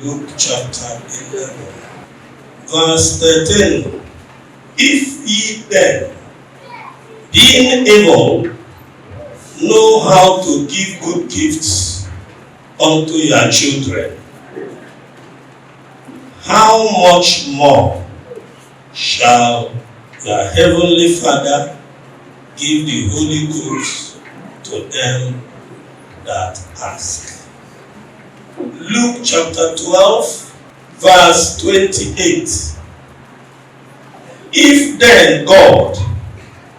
Luke chapter 11, verse 13. If ye then, being able, know how to give good gifts unto your children, how much more shall your heavenly Father give the Holy Ghost to them that ask? Luke chapter 12, verse 28. If then God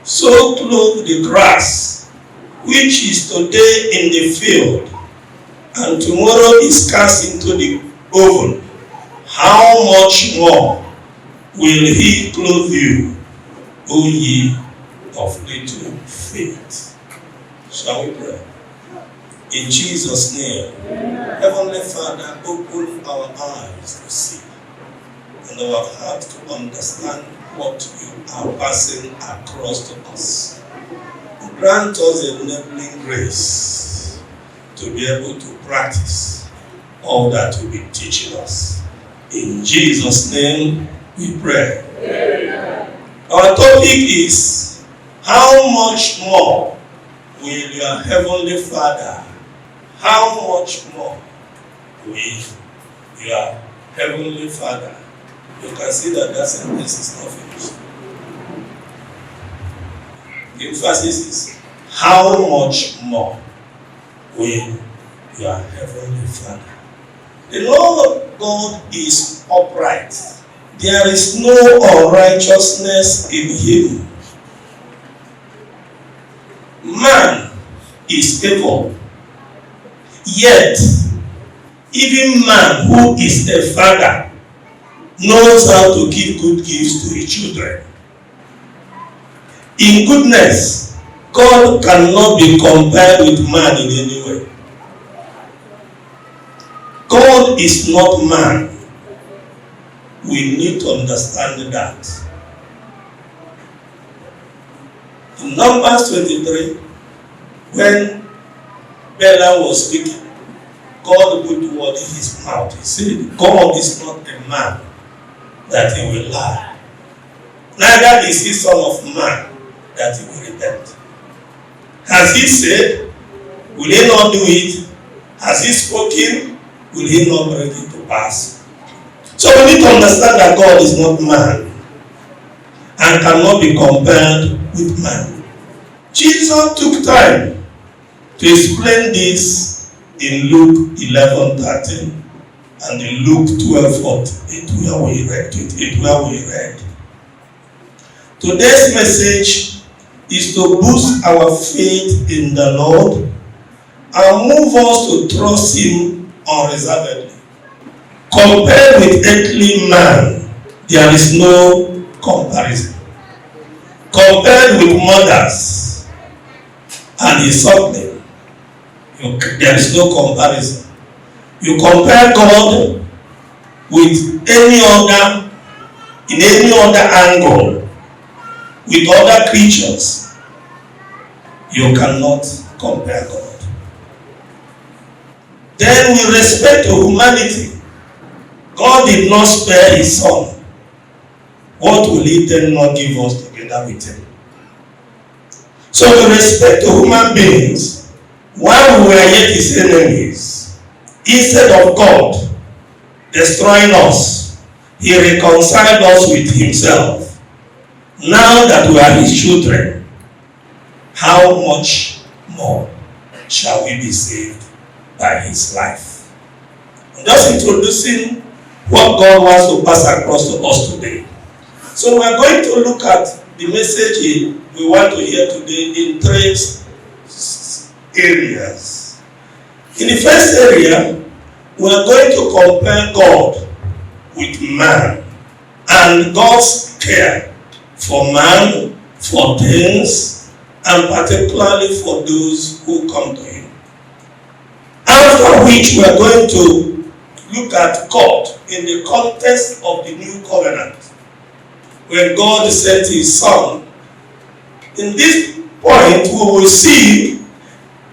so clothe the grass, which is today in the field, and tomorrow is cast into the oven, how much more will he clothe you, O ye of little faith? Shall we pray? In Jesus' name, Heavenly Father, open our eyes to see and our heart to understand what you are passing across to us. Grant us enabling grace to be able to practice all that you will be teaching us. In Jesus' name we pray. Amen. Our topic is, how much more will your Heavenly Father, how much more will your Heavenly Father? You can see that that sentence is not finished. The emphasis is, how much more will your Heavenly Father? The Lord God is upright. There is no unrighteousness in him. Man is evil. Yet, even man who is a father knows how to give good gifts to his children. In goodness, God cannot be compared with man in any way. God is not man. We need to understand that. In Numbers 23, when Balaam was speaking, God put word in his mouth. He said, God is not a man that he will lie. Neither is he son of man that he will repent. Has he said, will he not do it? Has he spoken, will he not bring it to pass? So we need to understand that God is not man and cannot be compared with man. Jesus took time to explain this in Luke 11:13 and in Luke 12:48 where we read. Today's message is to boost our faith in the Lord and move us to trust him unreservedly. Compared with earthly man, there is no comparison. Compared with mothers and his suckling, there is no comparison. You compare God with any other, in any other angle, with other creatures, you cannot compare God. Then with respect to humanity, God did not spare his son. What will he then not give us together with him? So with respect to human beings, while we were yet his enemies, instead of God destroying us, he reconciled us with himself. Now that we are his children, how much more shall we be saved by his life? I'm just introducing what God wants to pass across to us today. So we are going to look at the message we want to hear today in 3 areas. In the first area, we are going to compare God with man and God's care for man, for things, and particularly for those who come to him. After which we are going to look at God in the context of the new covenant, when God sent his son. In this point, we will see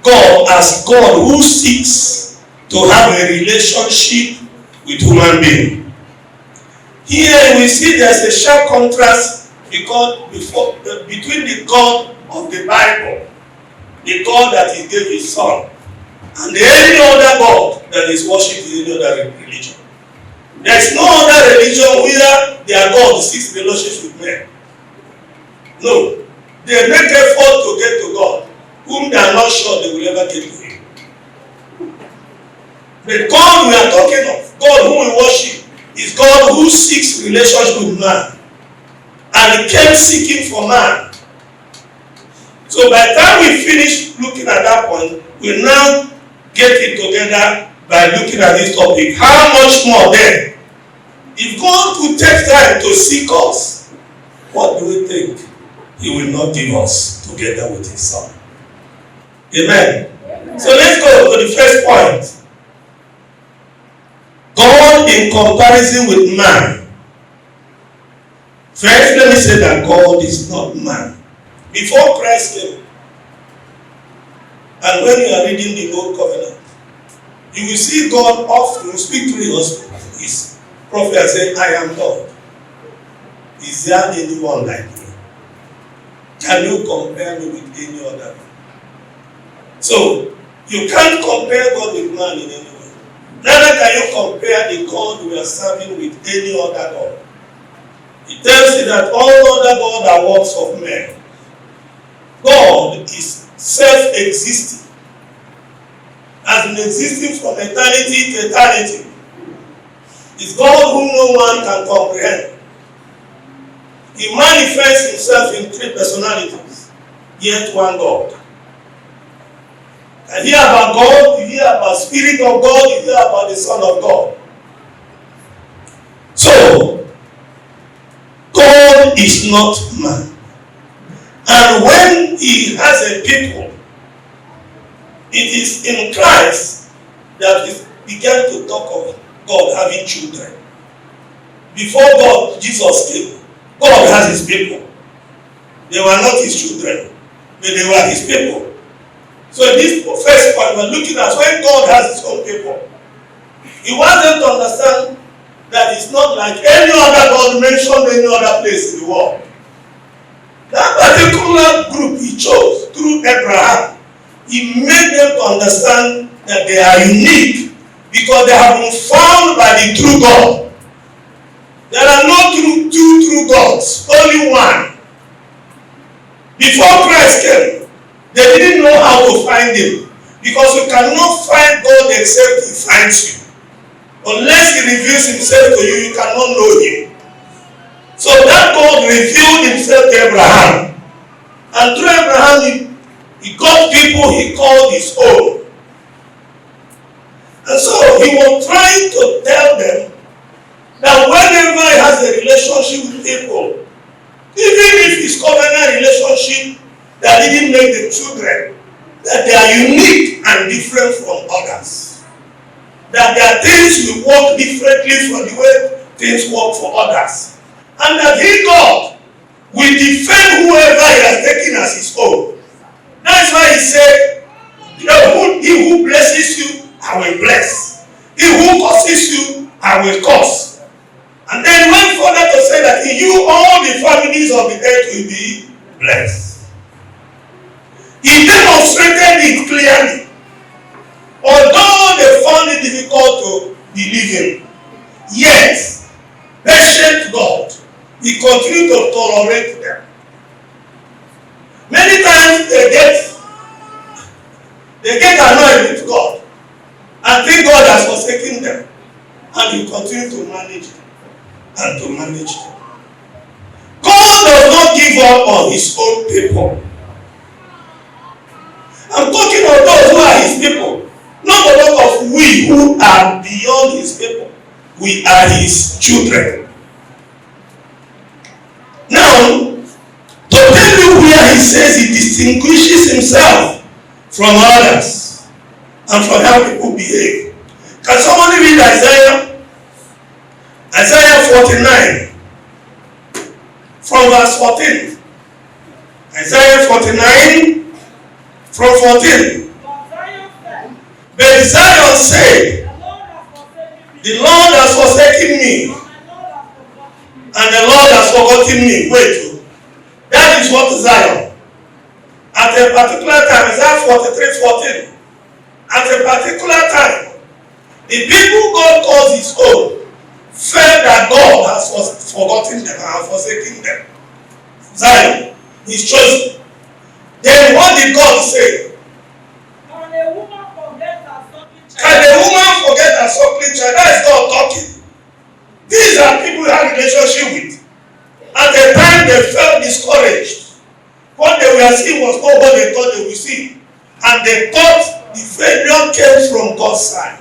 God as God who seeks to have a relationship with human being. Here we see there's a sharp contrast between the God of the Bible, the God that He gave His Son, and any other God that is worshipped in any other religion. There is no other religion where their God seeks relationship with men. No. They make effort to get to God, whom they are not sure they will ever get to Him. The God we are talking of, God whom we worship, is God who seeks relationship with man. And He came seeking for man. So by the time we finish looking at that point, we now get it together by looking at this topic. How much more then? If God could take time to seek us, what do we think He will not give us together with His Son? Amen. So let's go to the first point. God in comparison with man. First, let me say that God is not man. Before Christ came, and when you are reading the Old Covenant, you will see God often speak to His prophet and say, I am God. Is there anyone like me? Can you compare me with any other man? So, you can't compare God with man in any way. Neither can you compare the God we are serving with any other God. It tells you that all other gods are works of men. God is self-existing. Has been existing from eternity to eternity. It's God whom no one can comprehend. He manifests Himself in three personalities, yet one God. And hear about God, you hear about Spirit of God, you hear about the Son of God. So, God is not man. And when He has a people, it is in Christ that we began to talk of God having children. Before God, Jesus came, God has His people. They were not His children, but they were His people. So this first point we're looking at, when God has His own people, He wants them to understand that it's not like any other God mentioned any other place in the world. That particular group He chose through Abraham, He made them to understand that they are unique because they have been found by the true God. There are no two true gods, only one. Before Christ came, they didn't know how to find Him, because you cannot find God except He finds you. Unless He reveals Himself to you, you cannot know Him. So that God revealed Himself to Abraham. And through Abraham, He got people He called His own. And so He was trying to tell them that whenever He has a relationship with people, even if His covenant relationship that didn't make the children, that they are unique and different from others. That there are things will work differently from the way things work for others. And that He, God, will defend whoever He has taken as His own. That's why He said, He who blesses you, I will bless. He who curses you, I will curse. And then went further to say that in you all the families of the earth will be blessed. He demonstrated it clearly. Although they found it difficult to believe in, yet, patient God, He continued to tolerate them. Many times they get annoyed with God and think God has forsaken them, and He continues to manage them and to manage them. God does not give up on His own people. I'm talking of those who are His people, not the lot of we who are beyond His people. We are His children. Now, to tell you where He says He distinguishes Himself from others and from how people behave. Can somebody read Isaiah? Isaiah 49 from verse 14. Isaiah 49 from 14. But Zion said, The Lord has forsaken me, and the Lord has forgotten me. Wait, that is what Zion. At a particular time, Isaiah 43:14. At a particular time, the people God calls his own felt that God has forgotten them and forsaken them. Zion, his chosen. Then what did God say? Can a woman forget her suckling child? Can a woman forget her suckling child? That is God talking. These are people we have relationship with. At the time they felt discouraged. What they were seeing was not what they thought they would see. And they thought the failure came from God's side.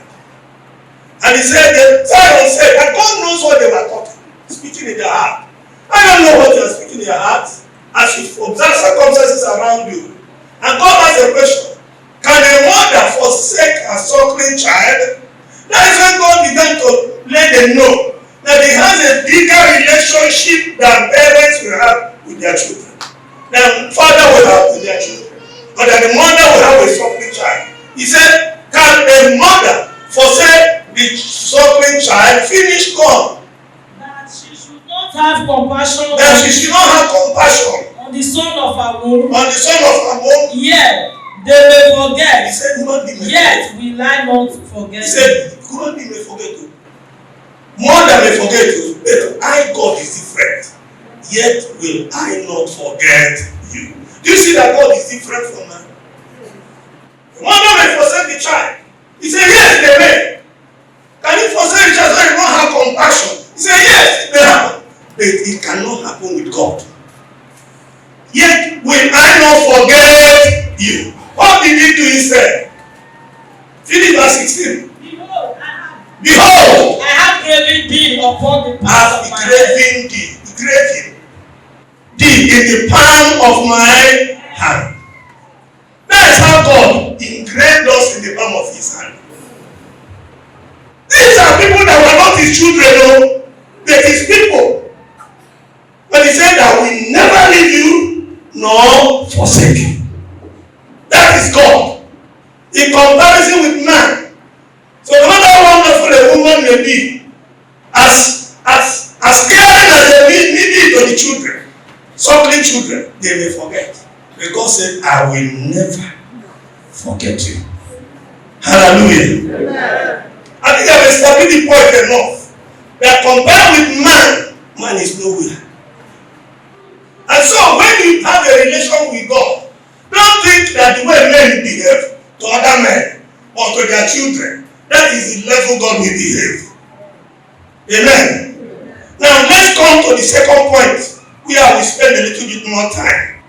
And he said, the Zion said, and God knows what they were talking, speaking in their heart. I don't know what they are speaking in their hearts as you observe circumstances around you. And God has a question. Can a mother forsake her suckling child? That is when God began to let them know that he has a bigger relationship than parents will have with their children. Than father will have with their children. But that the mother will have a suckling child. He said, can a mother forsake the suckling child? Finish God. That she should not have compassion. That she should not have compassion on the son of her womb. On the son of her womb. Yeah, they may forget. He said, human being may yet will I not forget. He said, human being may forget you. Mother may forget you. But I, God, is different. Yet will I not forget you. Do you see that God is different from man? Mother may forsake the child. He said, yes, they may. Can you forsake the child so you don't have compassion? He said, yes, it may happen. But it cannot happen with God. Yet will I not forget you. What did he do instead? Finish verse 16. Behold, I have graven thee upon the palm of my hand. Graven thee in the palm of my hand. That is how God engraved us in the palm of his hand. These are people that were not his children, but his people. But he said that we never leave you nor forsake you. That is God. In comparison with man. So no matter how wonderful a woman may be, as caring as they may be to the children, suckling children, they may forget. But God said, I will never forget you. Hallelujah. Amen. I think I've established the point enough that compared with man, man is nowhere. And so when you have a relation with God, don't think that the way men behave to other men or to their children, that is the level God will behave. Amen. Now let's come to the second point where we spend a little bit more time.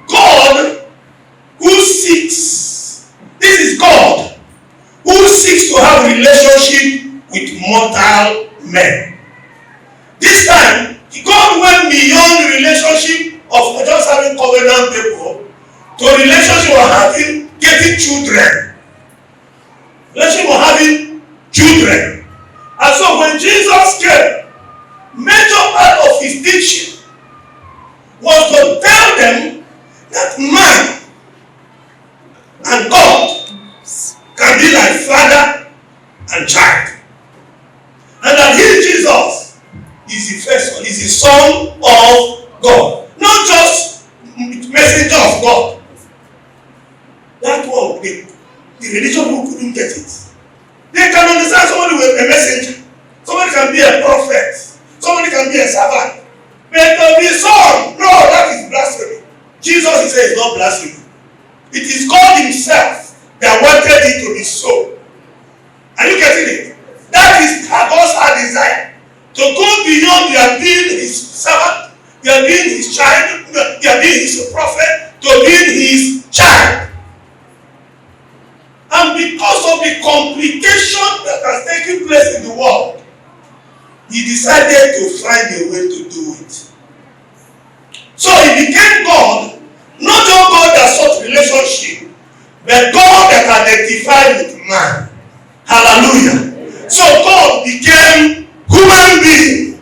God who seeks, this is God who seeks to have a relationship with mortal men. This time, God went beyond the relationship of just having covenant people to a relationship of getting children. Relationship of having children. And so when Jesus came, major part of his teaching was to tell them that man and God can be like father and child. And that he, Jesus, is the first one, is the Son of God. Not just messenger of God. That one, the religion people couldn't get it. They can understand somebody with a messenger. Somebody can be a prophet. Somebody can be a servant. But to be son, no, that is blasphemy. Jesus, he said, is not blasphemy. It is God himself that wanted it to be so. Are you getting it? That is God's desire. To go beyond your being his servant, your being his child, your being his prophet, to being his child. And because of the complication that has taken place in the world, he decided to find a way to do it. So he became God, not just God that sought relationship, but God that identified with man. Hallelujah. So God became human being.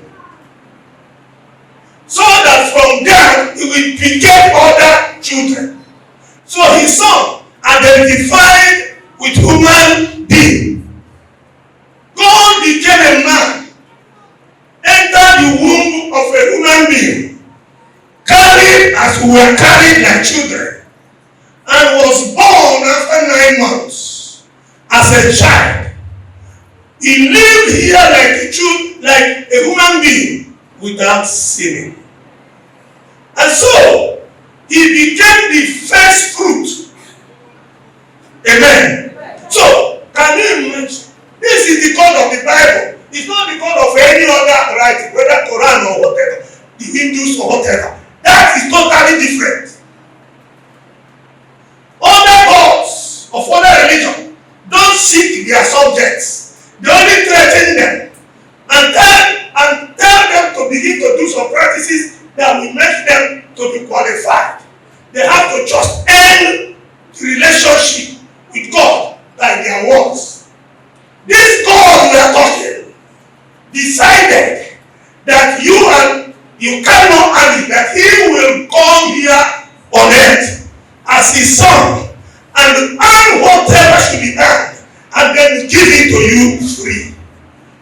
So that from there he will beget other children. So his son identified with human being. God became being, carried as we were carried like children, and was born after 9 months as a child. He lived here like a human being without sinning. And so, he became the first fruit. Amen. So, can you imagine? This is the God of the Bible. It's not the God of any other writing, whether Quran or whatever, the Hindus or whatever. That is totally different. Other gods of other religion don't seek their subjects. They only threaten them and tell them to begin to do some practices that will make them to be qualified. They have to just end the relationship with God by their words. This God we are talking decided that you cannot handle, that he will come here on earth as his son and earn whatever should be done and then give it to you free.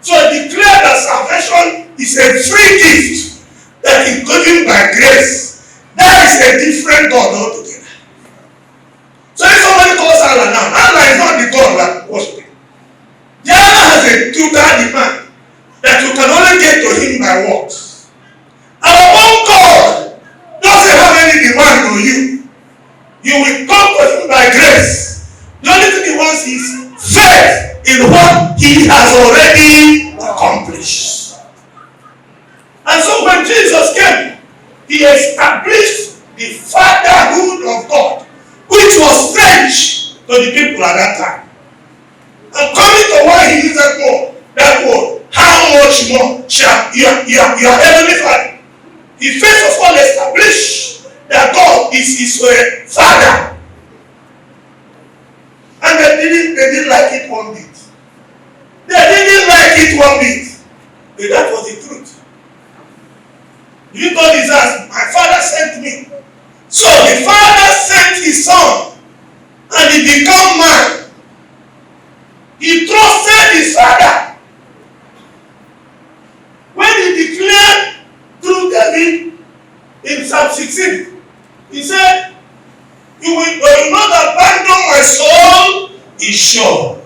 So declare that salvation is a free gift that is given by grace. That is a different God altogether. So if somebody calls Allah now, Allah is not the God that worship. The Allah has a total demand that you can only get to him by works. Our own God doesn't have any demand on you. You will come to him by grace. The only thing he wants is faith in what he has already accomplished. And so when Jesus came, he established the fatherhood of God, which was strange to the people at that time. And coming to why he used that word, how much more shall your heavenly Father? He first of all established that God is his Father. And they didn't like it one bit. They didn't like it one bit. But that was the truth. You God is as my Father sent me. So the Father sent his Son, and he became man. He trusted his Father. When he declared through David in Psalm 16, he said, you will not abandon my soul, is sure.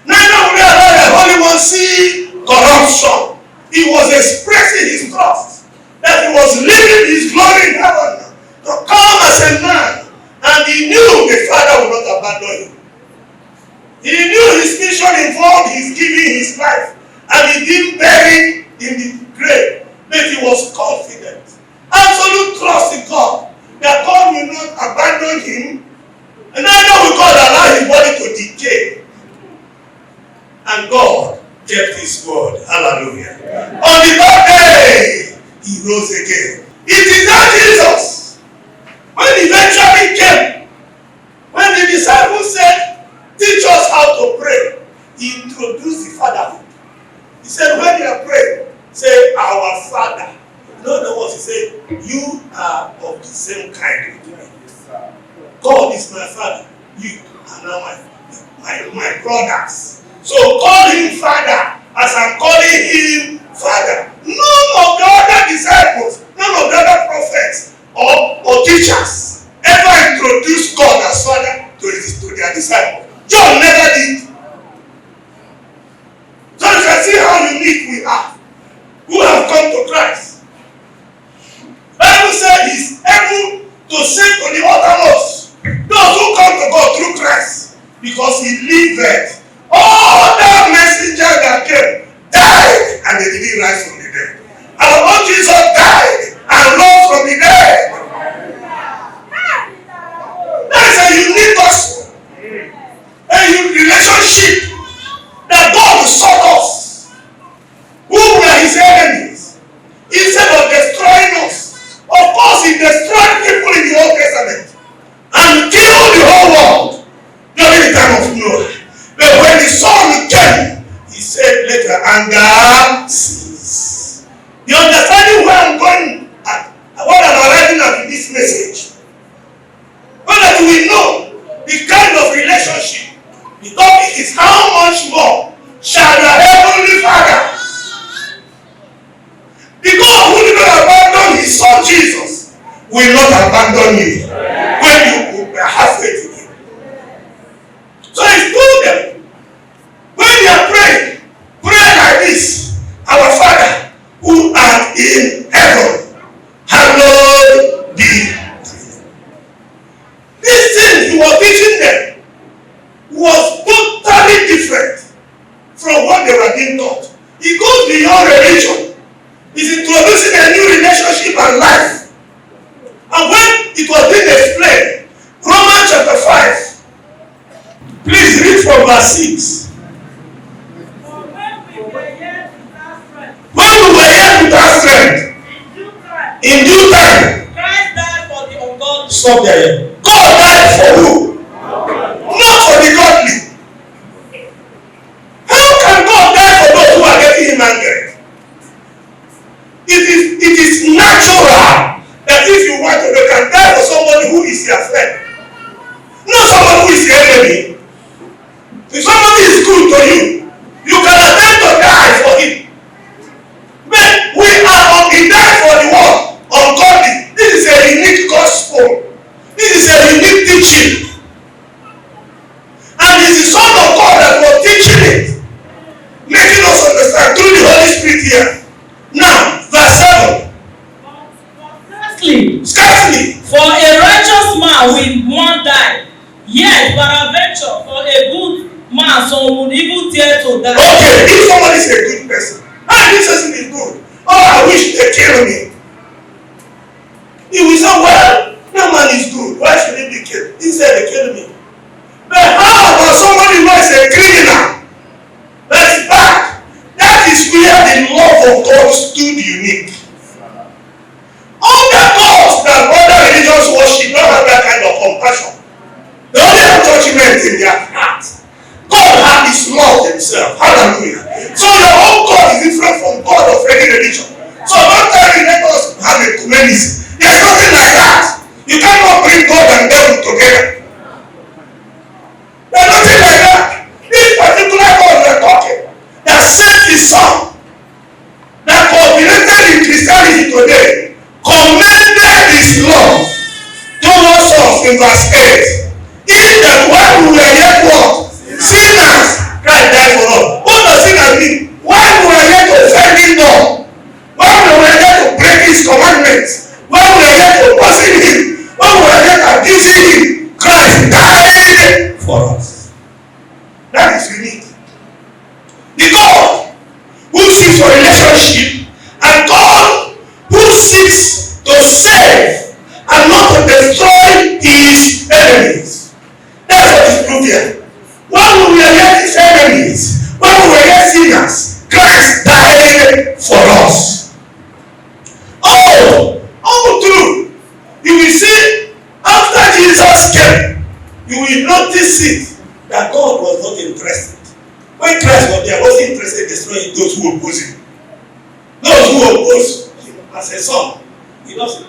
Neither will I allow the Holy One see corruption. He was expressing his trust that he was living his glory in heaven to come as a man, and he knew the Father would not abandon him. He knew his mission involved his giving his life, and he didn't bury in the grave, but he was confident, absolute trust in God, that God will not abandon him, and neither will God allow his body to decay. And God kept his word. Hallelujah. Yeah. On the third day, he rose again. It is that Jesus, when he eventually came, when the disciples said, teach us how to pray, he introduced the fatherhood. He said, when you are praying, say, our Father. In other words, he said, you are of the same kind with me. God is my Father. You are now my brothers. So call him Father as I'm calling him Father. None of the other disciples, none of the other prophets or teachers ever introduced God as Father to their disciples. John never did. So you can see how unique we are, who have come to Christ. The Bible says he's able to save to the uttermost those who come to God through Christ, because he liveth. All the messengers that came died and they didn't rise from the dead. Our Lord Jesus died and rose from the dead. That is a unique gospel, a unique relationship that God sought us, who were his enemies, instead of destroying us. Of course, he destroyed people in the Old Testament and killed the whole world during the time of Noah. But when the Son came, he said, let your anger cease. The understanding where I'm going at, what I'm arriving at in this message, so that we know the kind of relationship. The topic is how much more shall your heavenly Father, the God who did not abandon his will not abandon you when you have faith in him. So he told them, when you are praying, pray like this: Our Father who art in heaven, hallowed be. This thing he was teaching them was totally different from what they were being taught. It goes beyond religion. It's introducing a new relationship and life. And when it was being explained, Romans chapter 5, please read from verse 6. When we were yet without strength, in due time, Christ died for the ungodly. Stop there. God died for who? Not for the godly. How can God die for those who are getting him angry? It is natural that if you want to, you can die for somebody who is your friend, not someone who is your enemy. If somebody is good to you, you can attempt to die for him. But he died for the world ungodly. This is a unique gospel. This is a unique teaching. And it's the Son of God that was teaching it, making us understand through the Holy Spirit here. Now, verse 7. Scarcely. For a righteous man will one die. Yet, peradventure, for a good man, some would even dare to die. Okay, if somebody is a good person, and this person is good, oh, I wish they kill me. He will say, well, that man is good. Why should he be killed? He said they killed me. But how about somebody who is a criminal? That is bad. That is where the love of God stood unique. Other gods that other religions worship don't have that kind of compassion. They only have judgment in their heart. God has his love himself. Hallelujah. So your own God is different from God of any religion. So don't tell me let us have a ecumenism. There's nothing like that. You cannot bring God and devil together. There's nothing like that. This particular God we are talking, that sent his son, that coordinated in Christianity today, commended his love towards us in verse 8. In that while we were yet what? Sinners, Christ died for us. What does sinners mean? While we were yet offending God, while we were yet to break his commandments, while we were yet opposing him, while we were yet abusing him, Christ died for us. That is unique. The God who seeks for relationship and God who seeks to save and not to destroy his enemies. That's what is proved here. When we were yet his enemies, when we were yet sinners, Christ died for us. Oh, true. You will see, after Jesus came, you will notice it that God was not interested. When Christ was there, wasn't interested in destroying those who oppose him. Those who oppose him as a son, he doesn't.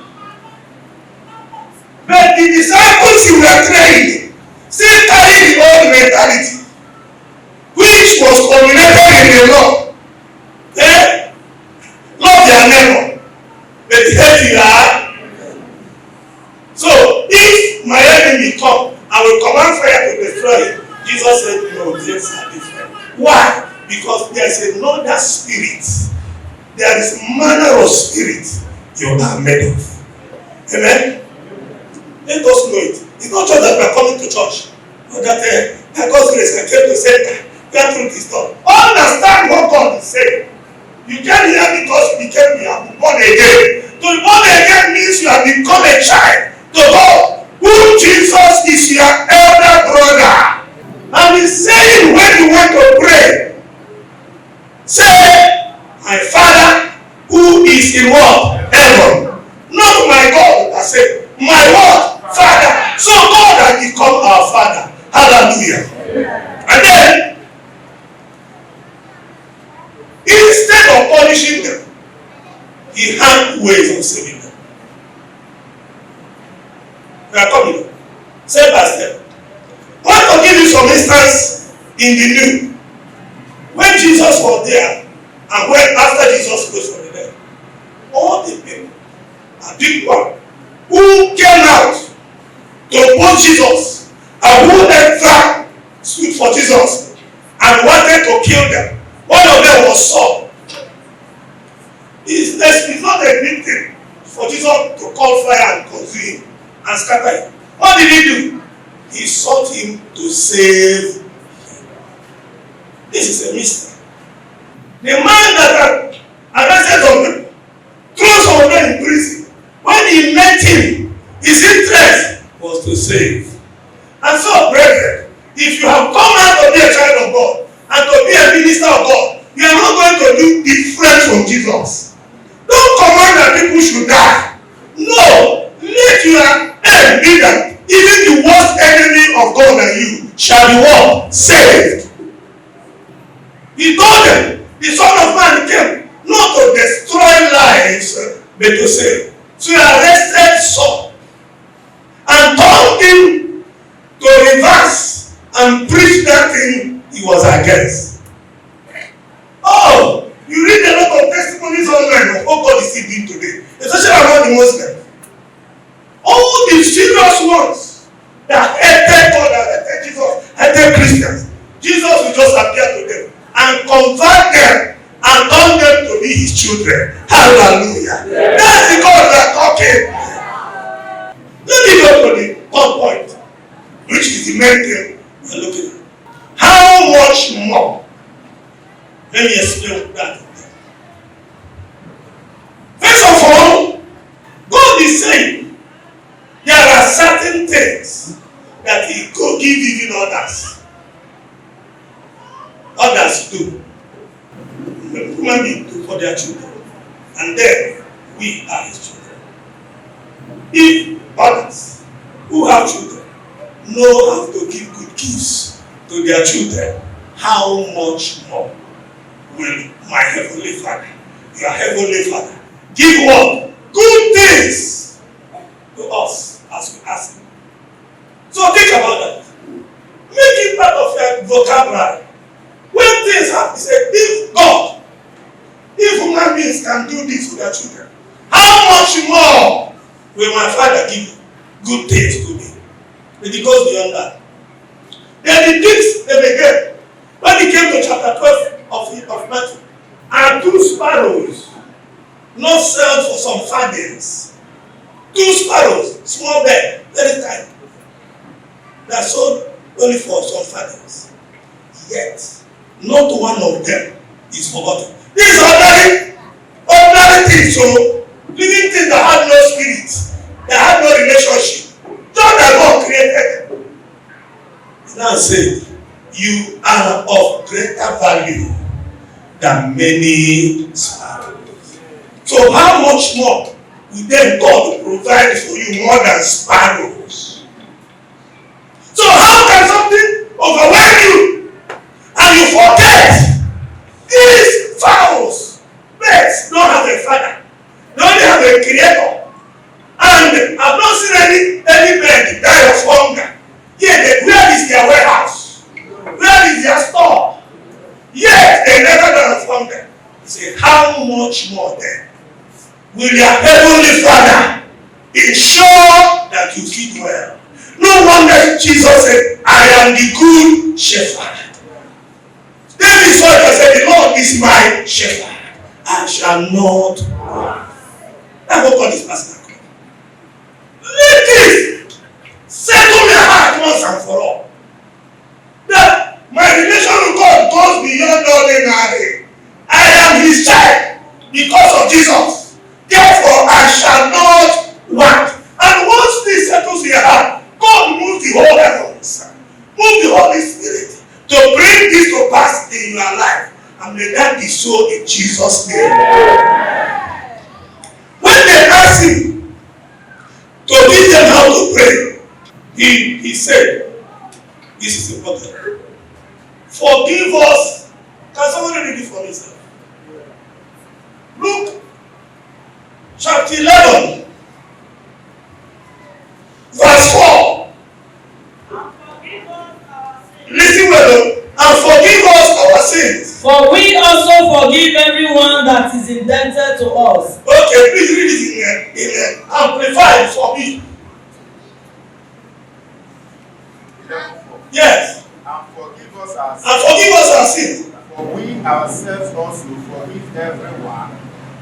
But the disciples he were training still carry the old mentality, which was culminated in the law. Love their neighbor, but hate your. So if my enemy come, I will command fire to destroy him. Jesus said, no, things are different. Why? Because there is another spirit. There is manner of spirit you are made of. Amen? Let us know it. It's not just that we are coming to church, but that by God's grace I came to say that truth is done. Understand what God is saying. You can't hear because you have been born again. To be born again means you have become a child to God, who Jesus is your elder brother. And he's saying when you want to pray, say, my Father who is in what? Heaven. Not my God. I say, my what? Father. So God has become our Father. Hallelujah. And then, instead of punishing them, he had ways of saving them. We are coming. Step by step. I want to give you some instance in the new. When Jesus was there, and when after Jesus rose from the dead, all the people, a big one, who came out to oppose Jesus and whoever stood for Jesus and wanted to kill them. One of them was Saul. It's not a big thing for Jesus to call fire and consume him and scatter him. What did he do? He sought him to save him. This is a mystery. The man that had arrested some people, threw some of them in prison. When he met him, his interest was to save. And so, brethren, if you have come out to be a child of God and to be a minister of God, you are not going to do different from Jesus. Don't command that people should die. No, let your aim be that even the worst enemy of God and you shall be what? Saved. He told them, the Son of Man came not to destroy lives, but to save. So he arrested Saul and told him to reverse and preach that thing he was against. Oh, you read a lot of testimonies online of what God is still doing today, especially among the Muslims. All the serious ones that hated God, that hated Jesus, hated Christians, Jesus will just appear to them and convert them and turn them to be his children. Hallelujah. Yeah. That's the God that talking. Let me go to the third point, which is the main thing we're looking at. How much more? Let me explain that. First of all, God is saying there are certain things that he could give even others. Others do. Human beings do for their children. And then we are his children. If others who have children know how to give good gifts to their children, how much more will my heavenly Father, your heavenly Father, give what? Good things to us as we ask him. So think about that. Make it part of your vocabulary. When things happen, say, if God, if human beings can do this for their children, how much more will my Father give good things to me? But it goes beyond that. Then the things they began. When he came to chapter 12 of Matthew, and 2 sparrows not sold for some farthings. 2 sparrows, small bird, very tiny, that sold only for some farthings. Yet, not one of them is forgotten. This is ordinary things, so living things that had no spirit, that had no relationship. God that God created. Now say, you are of greater value than many sparrows. So how much more will then God provide for you more than sparrows? So how can something overwhelm you and you forget these fowls, birds don't have a father, they only have a creator, and I've not seen any bird die of hunger. Yet where is their warehouse? Where is their store? Yet they never die of hunger. He said, how much more then will your heavenly Father ensure that you feed well? No wonder Jesus said, I am the good shepherd. David saw it and said, the Lord is my shepherd. I shall not want. That's what God is passing across. Let this settle your heart once and for all. That my relation with God goes beyond ordinary. I am his child because of Jesus. Therefore, I shall not want. And once this settles your heart, God moves the whole heavens, move the Holy Spirit to bring this to pass in your life. And may that be so in Jesus' name. When they asked him to teach them how to pray, he said, this is important. Forgive us. Can somebody read it for me, sir? Luke chapter 11, verse 4. Listen well, and forgive us our sins. For we also forgive everyone that is indebted to us. Okay, please read it in Amplified for me. Yes. And forgive us our sins. And forgive us our sins. For we ourselves also forgive everyone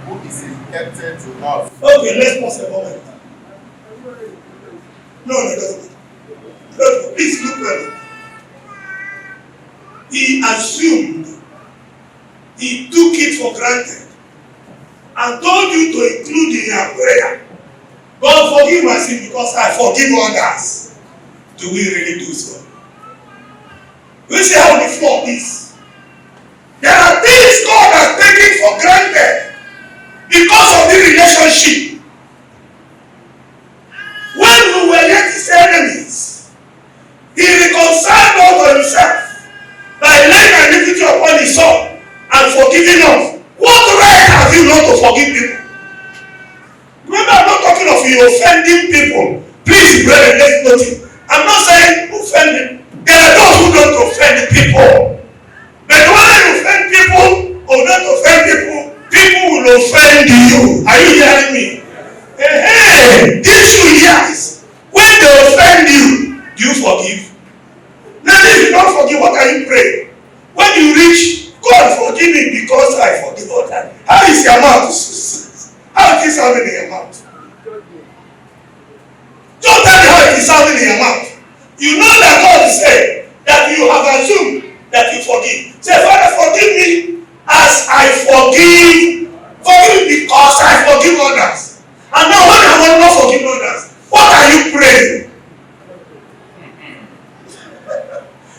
who is indebted to us. Okay, let's pause a moment. No, it doesn't. No, please look well. He assumed, he took it for granted, and told you to include in your prayer, God forgive my sin because I forgive others. Do we really do so? We see how the floor is. There are things God has taken for granted because of the relationship. When we were yet his enemies, he reconciled us to himself by laying an iniquity upon his son and forgiving us. What right have you not to forgive people? Remember, I'm not talking of you offending people. Please, brethren, let's note it. I'm not saying offending. There are those who don't offend people. But when you offend people or not offend people, people will offend you. Are you hearing me? Hey, the issue here is when they offend you, do you forgive? Now, if you don't forgive, what are you praying? When you reach, God forgive me because I forgive others. How is your mouth? How is it sounding in your mouth? Don't tell me how it is sounding in your mouth. You know that God said that you have assumed that you forgive. Say, Father, forgive me as I forgive. Forgive me because I forgive others. And now when I will not forgive others, what are you praying?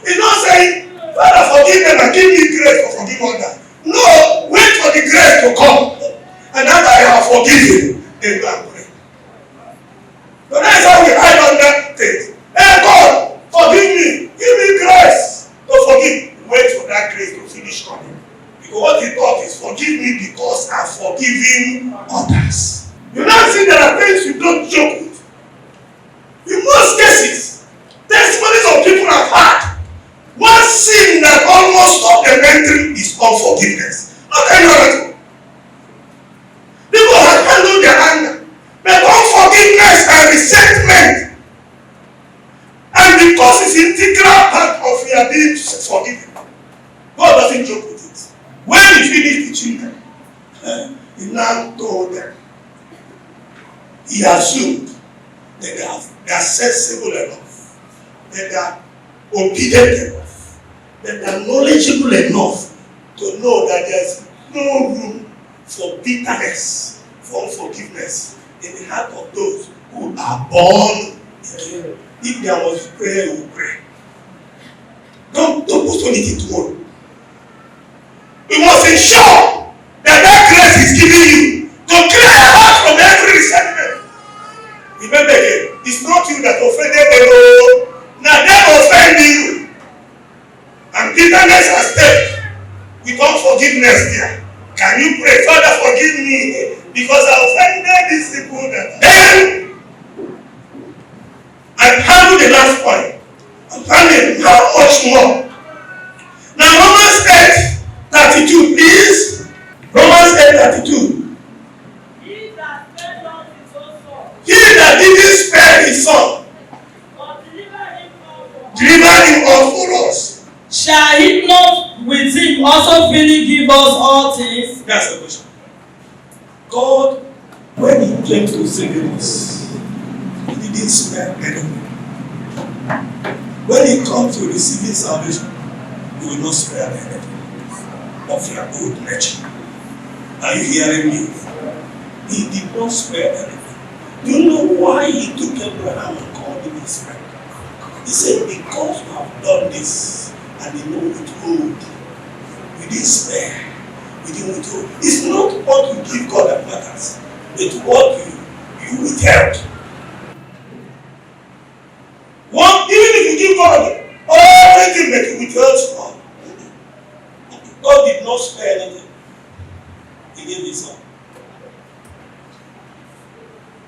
He's not saying, Father, forgive them and give me grace to forgive others. No, wait for the grace to come. And after I have forgiven, then you are praying. So that's how we hide under things. Hey God, forgive me. Give me grace to forgive. Wait for that grace to finish coming. Because what he thought is forgive me because I've forgiven others. You now see there are things you don't joke with. In most cases, testimonies of people have had. One sin that almost stopped them entering is unforgiveness. Not any other. People have handled their anger. But unforgiveness and resentment. And because it's an integral part of your being forgiven, God doesn't joke with it. When he finished the children, he now told them, he assumed that they are sensible enough, that they are obedient enough, that they are knowledgeable enough to know that there's no room for bitterness, for unforgiveness in the heart of those who are born again. If there was prayer, we will pray. Don't postpone it into one. We must ensure that that grace is given you to clear your heart from every resentment. Remember again, it's not you that offended them. Now they offend you. And bitterness has stayed with unforgiveness there. Can you pray, Father, forgive me because I offended these people that then I handle the last point. I'm handling how much more. Now Romans 8:32, please. Romans 8:32. He that spared not his own son, He that didn't spare his son, but delivered him up for us, delivered him up for us. shall he not with him also freely give us all things? That's the question. God, when he came to save us, he didn't spare anything. When he comes to receiving salvation, he will not spare anything of your good nature. Are you hearing me? He did not spare anything. Do you know why he took Abraham and called him his friend? He said, because you have done this, and they know withhold. We didn't spare. We didn't withhold. It's not what you give God that matters, it's what you withheld. One, even if you give God everything that you withheld from, God did not spare anything. He gave his son.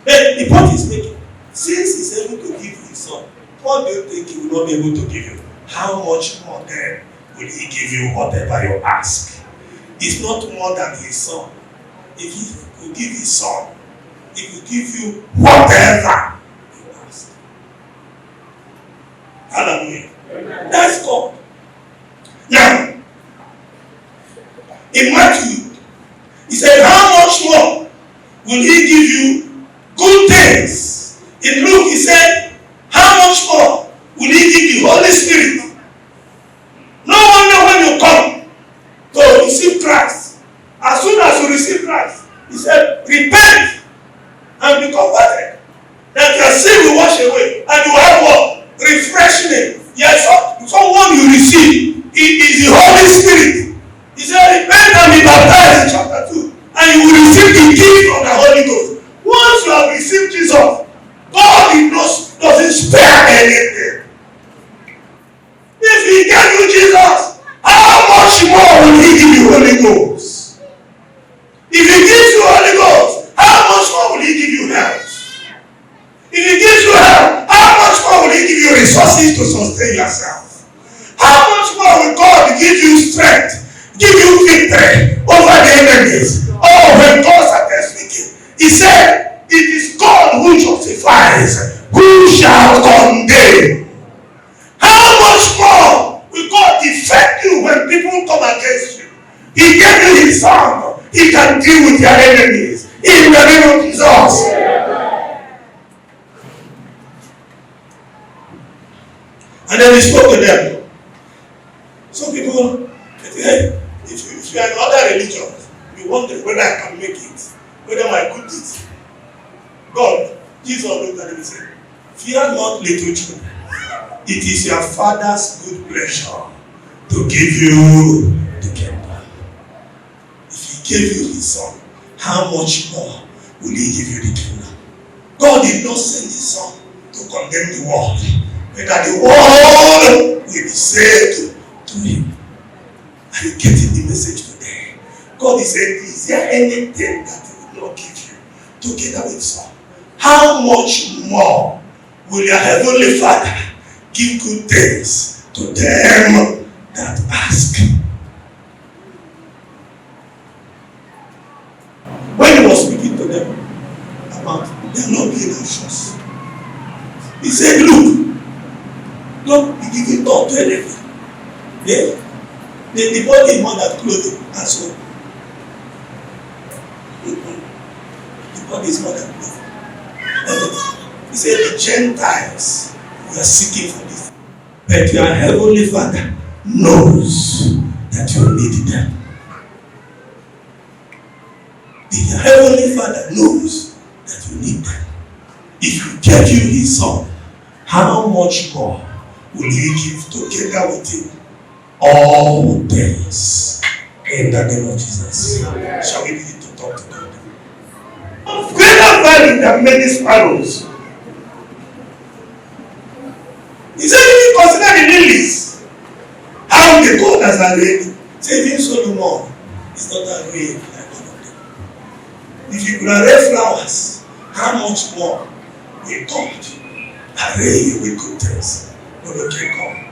But the point is making, since he's able to give his son, what do you think he will not be able to give you? How much more then will he give you whatever you ask? It's not more than his son. if he could give his son, he could give you whatever you ask. Hallelujah. That's God. Now, in Matthew, he said, how much more will he give you good things? In Luke, he said, how much more will he give the Holy Spirit? No wonder when you come to receive Christ, as soon as you receive Christ, he said, repent and be converted, that your sin will wash away, and you have what? Refreshing. Yes, someone you receive, it is the Holy Spirit. He said, repent and be baptized in chapter 2, and you will receive the gift of the Holy Ghost. Once you have received Jesus, God doesn't spare anything. If he gave you Jesus, how much more will he give you Holy Ghost? If he gives you Holy Ghost, how much more will he give you health? If he gives you health, how much more will he give you resources to sustain yourself? How much more will God give you strength, give you victory over the enemies? Oh, when God started speaking, he said, it is God who justifies, who shall condemn? How much more will God defend you when people come against you? He gave you his son. He can deal with your enemies. In the name of Jesus. And then he spoke to them. Some people, hey, if you are in other religions, you wonder whether I can make it, whether my good deeds. God, Jesus looked at him and said, fear not, little children. It is your Father's good pleasure to give you the kingdom. If he gave you his son, how much more will he give you the kingdom? God did not send his son to condemn the world, but that the world will be saved to him. Are you getting the message today? God is saying, is there anything that he will not give you together with son? How much more will your heavenly Father give good things to them that ask? When he was speaking to them about them not being anxious, he said, look, don't be giving thought to anything. The body is more than clothing and so. The body is more than clothing. He said the Gentiles were seeking for this, but your heavenly Father knows that you need them. The heavenly Father knows that you need them. If he gave you his son, how much more will he give together with him all things? In the name of Jesus. Shall we begin to talk to God? Of greater value than many sparrows. He said, if you consider the lilies, how the God has arranged, saving Solomon is not arrayed like one of them. If you could array flowers, how much more will God array you with good things? But okay, come.